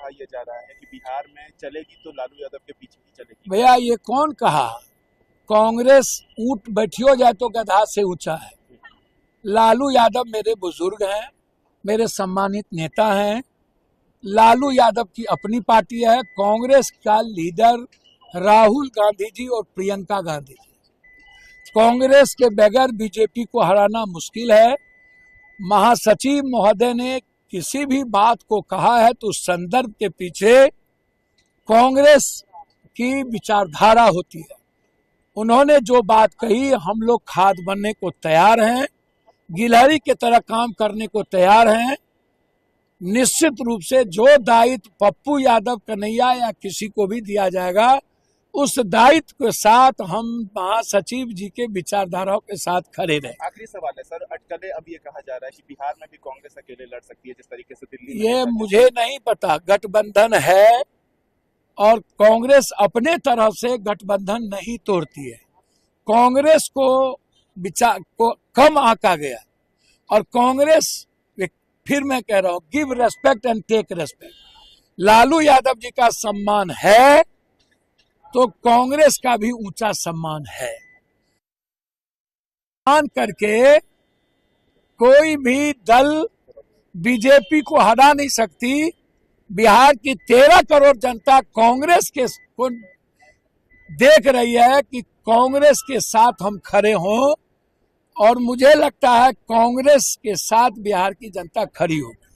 कहा यह जा रहा है कि बिहार में चलेगी तो लालू यादव के पीछे ही चलेगी। भैया ये कौन कहा? कांग्रेस ऊंट बैठियो जाए तो गधा से ऊंचा है। लालू यादव मेरे बुजुर्ग हैं, मेरे सम्मानित नेता हैं। लालू यादव की अपनी पार्टी है। कांग्रेस का लीडर राहुल गांधी जी और प्रियंका गांधी जी। कांग्रेस के बगैर बीजेपी को हराना मुश्किल है। महासचिव महोदय ने किसी भी बात को कहा है तो उस संदर्भ के पीछे कांग्रेस की विचारधारा होती है। उन्होंने जो बात कही, हम लोग खाद बनने को तैयार हैं, गिलहरी की तरह काम करने को तैयार हैं। निश्चित रूप से जो दायित्व पप्पू यादव, कन्हैया या किसी को भी दिया जाएगा, उस दायित्व के साथ हम महासचिव जी के विचारधाराओं के साथ खड़े रहे। आखिरी सवाल है सर, अटकलें अब ये कहा जा रहा है कि बिहार में भी कांग्रेस अकेले लड़ सकती है जिस तरीके से दिल्ली में। ये मुझे नहीं पता। गठबंधन है और कांग्रेस अपने तरफ से गठबंधन नहीं तोड़ती है। कांग्रेस को विचार को कम आंका गया और कांग्रेस, फिर मैं कह रहा हूं, give respect and take respect. Lalu Yadav ji का सम्मान है तो कांग्रेस का भी ऊंचा सम्मान है। मान करके कोई भी दल बीजेपी को हरा नहीं सकती। बिहार की 13 करोड़ जनता कांग्रेस के को देख रही है कि कांग्रेस के साथ हम खड़े हों, और मुझे लगता है कांग्रेस के साथ बिहार की जनता खड़ी होगी।